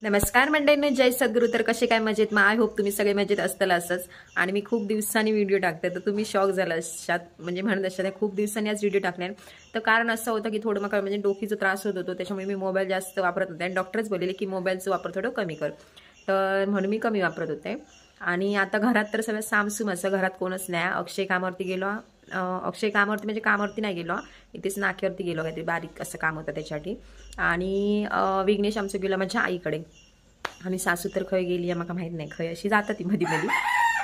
नमस्कार मंडळींनो, जय सद्गुरू. तर कसे काय मजेत? मग आय होप तुम्ही सगळे मजेत असताल असंच. आणि मी खूप दिवसांनी व्हिडिओ टाकते तर तुम्ही शॉक झाला असाल, म्हणजे म्हणत असाल खूप दिवसांनी आज व्हिडिओ टाकणार. तर कारण असं होतं की थोडं मला म्हणजे डोकीचा त्रास होत होतो, त्याच्यामुळे मी मोबाईल जास्त वापरत होते आणि डॉक्टरच बोलले की मोबाईलचा वापर थोडं कमी कर. तर म्हणून मी कमी वापरत होते. आणि आता घरात तर सगळं सामसूम असं, घरात कोणच नाही. अक्षय कामावरती गेलो. अक्षय कामावरती म्हणजे कामावरती नाही गेलो, इथेच नाक्यावरती गेलो, काहीतरी बारीक असं काम होतं त्याच्यासाठी. आणि विघ्नेश आमचं गेलं माझ्या आईकडे. आणि सासू तर खय गेली आहे, मला माहीत नाही, खय अशी जातात ती मध्ये मध्ये.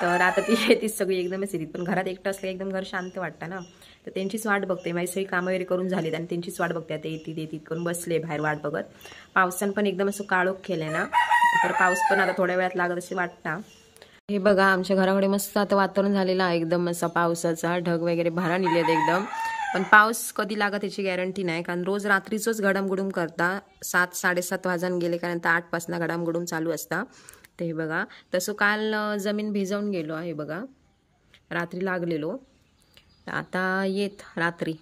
तर आता ती येतीच सगळी एकदमच येतील. पण घरात एकटं असलं एकदम घर शांत वाटतं ना. तर त्यांचीच वाट बघते, माझी सगळी कामं वगैरे करून झालीत आणि त्यांचीच वाट बघते. ते येतील करून बसले बाहेर वाट बघत. पावसानं पण एकदम असं काळोख केलंय ना, तर पाऊस पण आता थोड्या वेळात लागत असे वाटतं. हे बघा, आमच्या घराकडे मस्त आता वातावरण झालेलं आहे एकदम असं पावसाचा. ढग वगैरे भरा निघलेत एकदम. पण पाऊस कधी लागत याची गॅरंटी नाही, कारण रोज रात्रीचंच घडामघडूम करता. 7-7:30 वाजून गेले, कारण 8 पासून घडामघडूम चालू असता. ते हे बघा, तसं काल जमीन भिजवून गेलो आहे बघा, रात्री लागलेलो. आता येत रात्री,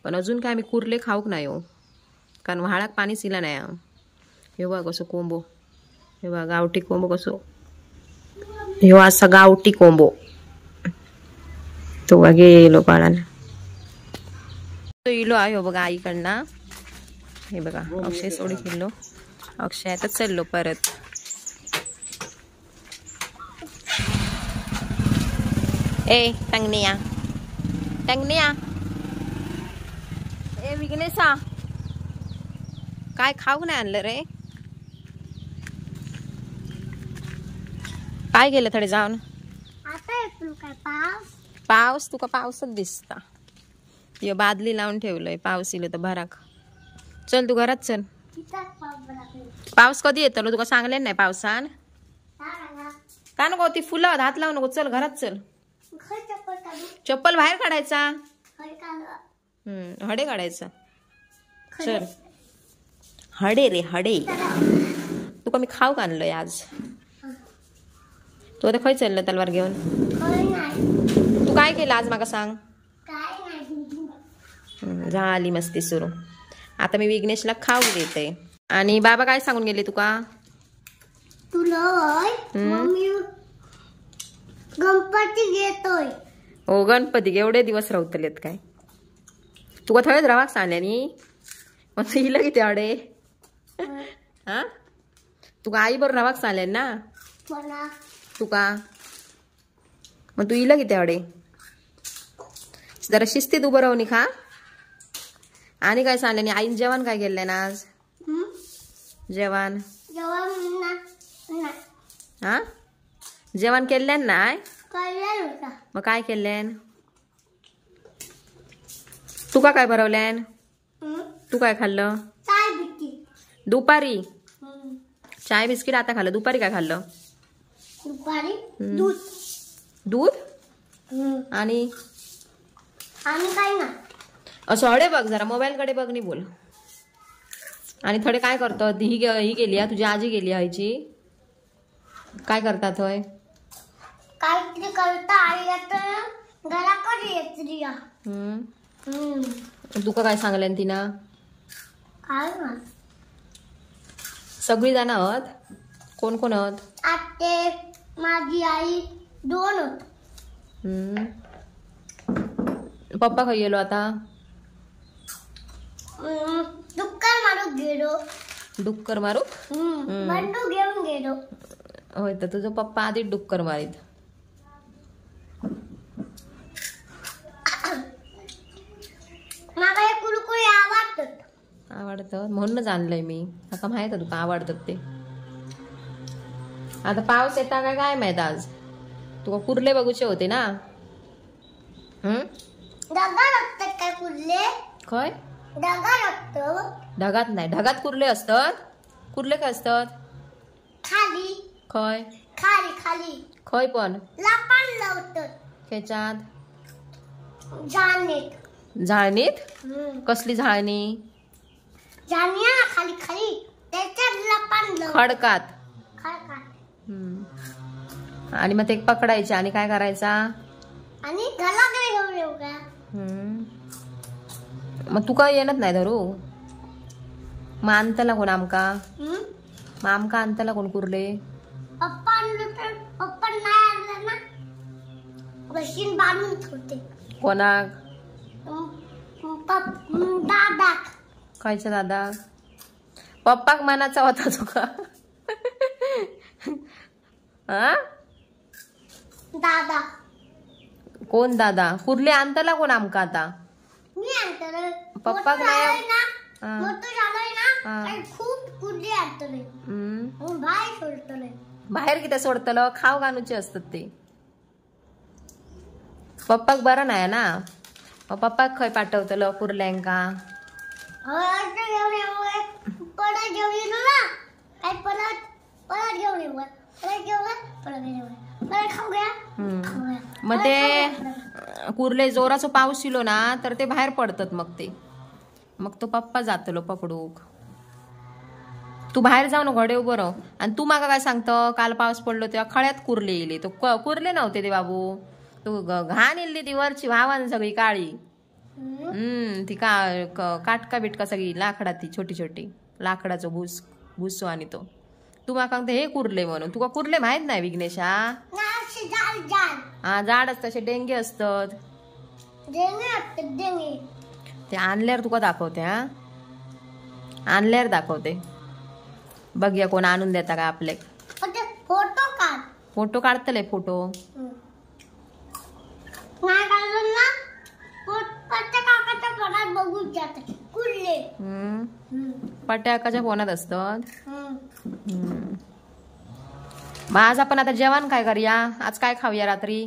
पण अजून काय आम्ही कुर्ले खाऊक नाही हो, कारण व्हाळाक पाणीच इला नाही. हे बघा कसं कोंबो, हे बघा गावठी कोंबो कसो, हे असा गावठी कोंबो तो गेलो पाळाला. इलो आहे बघा आईकडनं. हे बघा अक्षय सोडी किलो, अक्षय आता चाललो परत. ए टंगनिया टंगनिया, ए विघ्नेशा, काय खाऊ नाही आणलं रे? काय गेलं थोडे जाऊन? पाऊस तुका पावसच दिसता. ये बादली लावून ठेवलंय, पाऊस इलो तर भराक. चल तू घरात चल. पाऊस कधी येतो तुका सांगले नाही पावसान? का नको ती फुलं हात लावू नको, चल घरात चल. चप्पल बाहेर काढायचा, हडे काढायचा. चल हडे रे हडे. तुका मी खाऊ आणलंय आज. तू आता खय चाललं तलवार घेऊन? तू काय केलं आज माका सांग? झाली मस्ती सुरू. आता मी विघ्नेशला खाऊ देते. आणि बाबा काय सांगून गेले तुका? गणपती घेतोय. हो गणपती एवढे दिवस राहतलेत काय? तुका थळेच रावाक सांगल्यानी मग हिला किती अडे? हा, तुका आई बरोबर रावाक सांगल्या ना तुका, मग तू इला किती अडे? जरा शिस्तीत उभं राहून खा. आणि काय सांगल्यानी आईन जेवण काय केलंय ना आज? जेवण हा जेवण केलं नाही? मग काय केलं? तुका काय भरवल्यान? तू काय खाल्लं दुपारी? चाय बिस्किट आता खाल्लं. दुपारी काय खाल्लं? दुपारी दूध. दूध आणि काय ना असं हडे बघ, जरा मोबाईल कडे बघ, नाही बोल. आणि थोडे काय करतात? ही गेली तुझी आजी गेली आईची, काय करतात होय? काहीतरी करता आई घराकडे येत. तुका काय सांगल्यान तिना? काय ना सगळी जण आहात. कोण कोण आहात? आते, माझी आई, 2 होत. पप्पा खय गेलो आता? डुक्कर मारूक गेलो. डुक्कर मारूक? बंडू घेऊन गेलो. होय, तर तुझं पप्पा आधी डुक्कर मारीत. मला हे कुरकुरे आवडतं म्हणूनच आणलंय मी. आता माहित आहे तुका आवडतात ते. आता पाऊस येता काय माहित आज? तुका कुर्ले बघूचे होते ना? ढगा लागतात काय कुर्ले? खय ढगा लागतो. ढगात नाही, ढगात कुर्ले असतात. कुर्ले काय असतात? खाली. खय खाली खाली खय पण लापान लावतात. खेच्यात जाळणीत. झाळणीत? कसली झाळणी? जाण्या खाली खाली त्याच्यात लापान लावतात. खडकात. खडकात. आणि मग ते पकडायचे आणि काय करायचा? आणि घराकडे घेऊन येऊ का? मग तू काय येणार नाही धरू? मग आणतला कोण आमका? मग आमका आणताला कोण कुर्ले? पप्पा आणलं तर पप्पा नाही आणलं ना मशीन बांधून ठेवते. कोणाक? दादा. खायचा दादा? पप्पाक मनाचा होता तुका? हा दादा. कोण दादा? कुर्ले आणताला कोण आमका आता? मी आणतले. पप्पाक नाही मोठं झालंय ना आणि खूप कुर्ले आणतले. बाहेर सोडतले. बाहेर किती सोडतलं? खाव गाणूचे असतात ते. पप्पाक बरं नाही ना, मग पप्पाक खय पाठवतलं कुर्ल्यांका? परत घेऊन येलो ना काय परत घेऊन येऊ परत खाऊया. मग ते कुर्ले जोराचा पाऊस इलो ना तर ते बाहेर पडतात. मग तो पप्पा जातलो पकडूक. तू बाहेर जाऊ नको घडे उभं राह. आणि तू मागा काय सांगतो? काल पाऊस पडलो तेव्हा खळ्यात कुर्ले येले. तो कुर्ले नव्हते ते बाबू, तू घाण इल्ली ती वरची व्हावान सगळी काळी. ती काटका बिटका सगळी लाकडात, ती छोटी छोटी लाकडाचं भुसो. आणि तो तू माका सांगते हे कुर्ले म्हणून. तुका कुर्ले माहित नाही विघ्नेशा? हा झाडच तसे डेंगे असतात. ते आणल्यावर तुका दाखवते. हा आणल्यावर दाखवते. बघूया कोण आणून देता का आपले. फोटो काढ. Photo काढतले photo. पट्याकाच्या फोनात असतात. मग आज आपण आता जेवण काय करूया? आज काय खाऊया रात्री?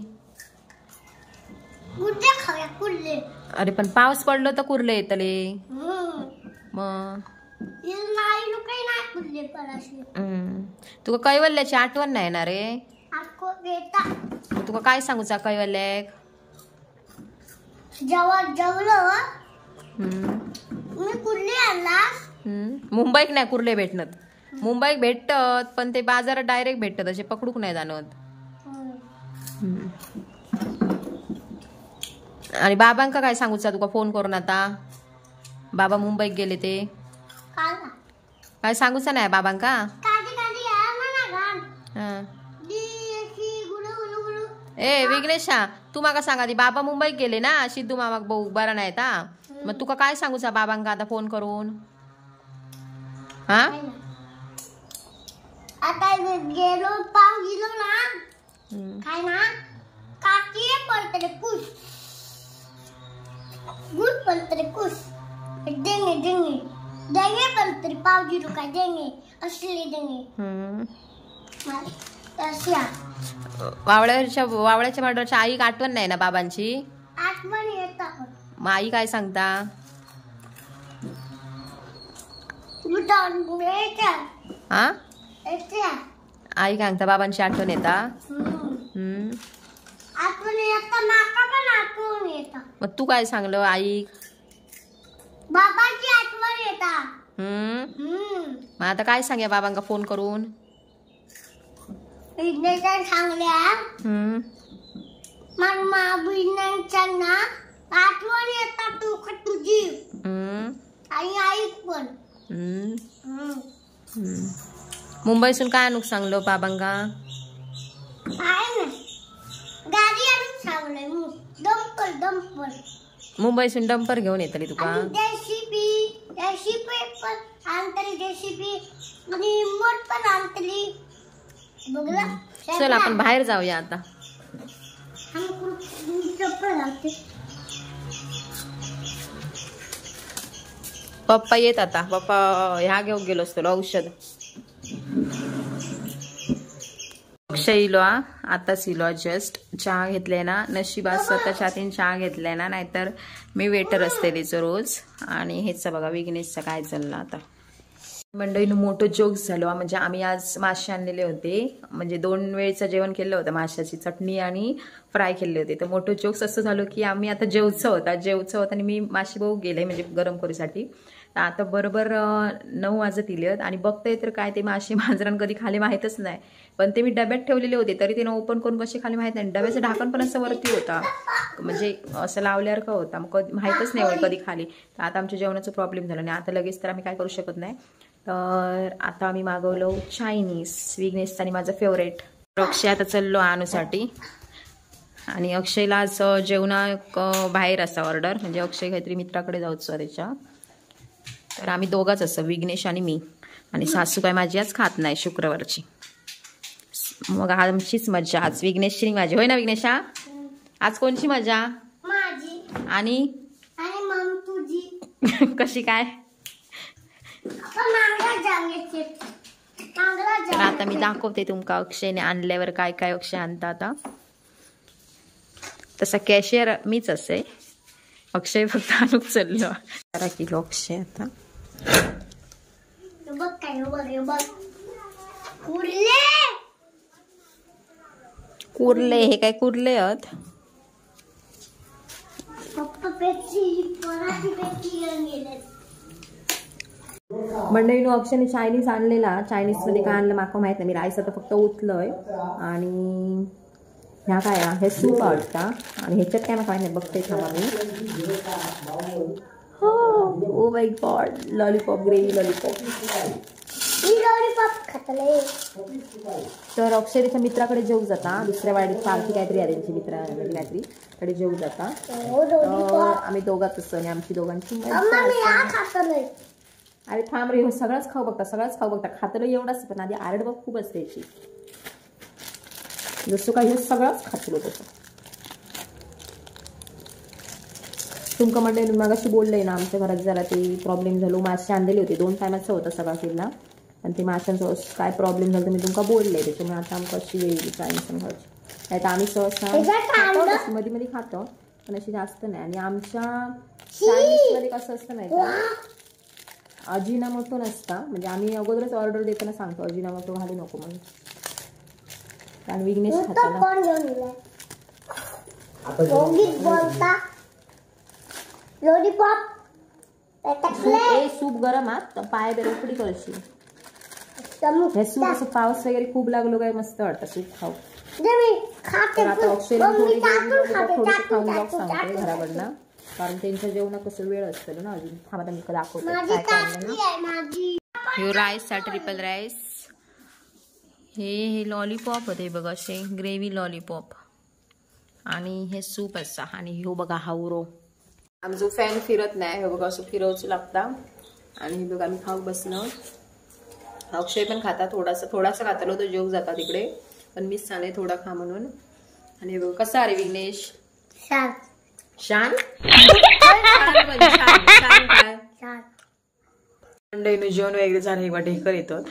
अरे पण पाऊस पडलो तर कुर्ले येतले. मग तुका कैवल्याची आठवण नाही ना रे? तुका काय सांगूचा कैवल्याक? जेवलं मुंबईत नाही कुर्ले भेटणत. मुंबईत भेटत पण ते बाजारात डायरेक्ट भेटत, असे पकडूक नाही जाणवत. आणि बाबांका काय सांगूचा तुका फोन करून आता? बाबा मुंबईत गेले ते काय सांगूचा नाही बाबांका? ए विघ्नेशा, तू माका सांगा ती बाबा मुंबईत गेले ना, सिद्धू मामाक भाऊ बरा नाही ता. मग तुका काय सांगूचा बाबांका आता फोन करून? हा आता गेलो पाव गेलो ना काय ना काकी पडतले कुश गुड पडतले कुश देंगे देंगे देंगे पडतले पाव गेलो काय देंगे असले देंगे. वावळ्याच्या मर्डरच्या आई आठवण नाही ना बाबांची? आठवण येतात. मग आई काय सांगता? हा आई काय सांगता? बाबांची आठवण येता? मग तू काय सांगलं आई? बाबांची आठवण येता. मग आता काय सांगूया बाबांका फोन करून? सांगल्या ना आठवण येतात तुझी आणि आई पण. मुंबईसून काय आणूक सांगलो बाबांका? गाडी आणून सांगलंय. डंपर मुंबईसून डंपर घेऊन येतली तुका? जेसीबी पण आणतली. जेसीबी आणि मोठ पण आणतली. चल आपण बाहेर जाऊया आता. पप्पा येत आता. पप्पा ह्या घेऊन गेलो असतो औषध. अक्षय इलो आताच इलो जस्ट. चहा घेतलाय ना, नशिबात स्वतःच्या हातीने चहा घेतलाय ना, नाहीतर मी वेटर असते तिचं रोज. आणि हेच बघा विघ्नेशचं काय चाललं आता. मंडळीनं मोठं जोक्स झालो. म्हणजे आम्ही आज मासे आणलेले होते, म्हणजे 2 वेळचं जेवण केलं होतं. माशाची चटणी आणि फ्राय केले होते. तर मोठं जोक्स असं झालं की आम्ही आता जेवचं होतं आणि मी माशी भाऊ गेले म्हणजे गरम करूसाठी. तर आता बरोबर 9 वाजत इलेत आणि बघताय तर काय ते मासे मांजरान कधी खाली माहीतच नाही. पण ते मी डब्यात ठेवलेले होते तरी ते ओपन करून कसे खाली माहीत नाही. डब्याचं ढाकण पण असं वरती होता, म्हणजे असं लावल्यावर का होता, मग कधी माहीतच नाही कधी खाली. तर आता आमच्या जेवणाचा प्रॉब्लेम झाला आणि आता लगेच तर आम्ही काय करू शकत नाही. तर आता आम्ही मागवलो चायनीज, विघ्नेश आणि माझं फेवरेट. अक्षय आता चाललो आणूसाठी आणि अक्षयला आज जेवणा बाहेर असा ऑर्डर, म्हणजे अक्षय काहीतरी मित्राकडे जाऊचो त्याच्या. तर आम्ही दोघाच असं, विघ्नेश आणि मी, आणि सासू काय माझी आज खात नाही शुक्रवारची. मग आमचीच मजा आज, विघ्नेशची माझी. होय ना विघ्नेशा? आज कोणची मजा? माझी. आणि मग तुझी. कशी काय? तर आता मी दाखवते तुमका अक्षयने आणल्यावर काय काय अक्षय आणता. आता तसा कॅशियर मीच असे, अक्षय फक्त आणून चाललो. 12 किलो अक्षय. आता बघ काय बघ, कुर्ले. हे काय कुर्ले आहेत? मंडळीनो, अक्षयने चायनीज आणलेला. चायनीज मध्ये काय आणलं माका माहित नाही, मी राईस आता फक्त उतलंय. आणि ह्या काय, हे सूप आवडता. आणि ह्याच्यात काय माका माहित नाही, बघते थांबा मी. Oh my god, lollipop, gravy lollipop. तर अक्षय त्याच्या मित्राकडे जेऊ जाता, दुसऱ्या वाडीत पार्टी काहीतरी आहे त्यांची, मित्राकडे काहीतरी कडे जेऊ जाता. आम्ही दोघाच असतो आणि आमची दोघांची. अरे थांब रे, सगळंच खाऊ बघता, सगळंच खाऊ बघता. खातलं एवढंच, पण आधी आरड बघ खूप असते याची. जसं काही हे सगळंच खातलो तसं. तुमका मंडळी मग अशी बोललंय ना, आमच्या घरात जरा ते प्रॉब्लेम झालो. मासे आणलेले होते, 2 टायमाचं होतं सगळा किल्ला, आणि ते माशांचं काय प्रॉब्लेम झालं मी तुमका बोलले. त्याच्यामुळे आता आमका अशी वेगळी चायनीज खायची. नाही तर आम्ही सहसा मध्ये मध्ये खातो, पण अशी जास्त नाही. आणि आमच्या चायनीज मध्ये कसं असतं नाही का, अजिनामोटो नसता. म्हणजे आम्ही अगोदरच ऑर्डर देताना सांगतो अजिनामोटो घालू नको म्हणून, कारण विघ्नेश खाता ना. सूप गरम आहात, पाय बेर उकडी करशी. हे सूप असं पाऊस वगैरे खूप लागलो काय मस्त वाटतं सूप खाऊ. तर आता अक्षयला थोडी खाऊन जाऊ सांगते घराकडनं, कारण त्यांच्या जेवणा कसं वेळ असतं ना अजून. थांबा मी दाखवते काय काय. राईस साठी ट्रिपल राईस. हे लॉलीपॉप होते बघा, असे ग्रेव्ही लॉलीपॉप. आणि हे सूप असा. आणि हो बघा हावरो. आमचा फॅन फिरत नाही, हे बघा असं फिरवच लागता. आणि हे बघा मी खाऊ बसलो. अक्षय पण खाता, थोडासा खातलो तो जेव जाता तिकडे, पण मीच सांगले थोडा खा म्हणून. आणि हे बघा कसा रे विघ्नेश? शान. मंडळीनं जेवण वगैरे झालं, एक वाटे हे येतो.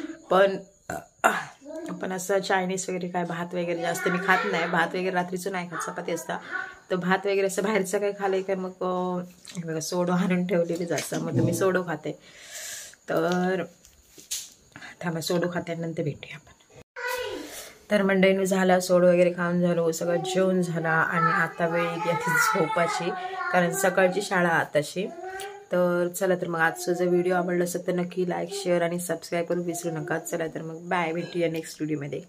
पण असं चायनीज वगैरे काय, भात वगैरे जास्त मी खात नाही. भात वगैरे रात्रीचं नाही खात, चपाती असता. तर भात वगैरे असं बाहेरचं काही खाल्लंय काय, मग बघा सोडो आणून ठेवलेली जास्त. मग तुम्ही सोडो खाते, तर थांबा सोडो खात्यानंतर भेटूया आपण. तर मंडळीनं झाला, सोडो वगैरे खाऊन झालो, सगळं जेवण झाला. आणि आता वेळ येते झोपाची, कारण सकाळची शाळा आताशी. तर चला, तर मग आजचा जर व्हिडिओ आवडला असेल तर नक्की लाईक, शेअर आणि सबस्क्राईब करून विसरू नका. चला तर मग बाय, भेटूया नेक्स्ट व्हिडिओमध्ये.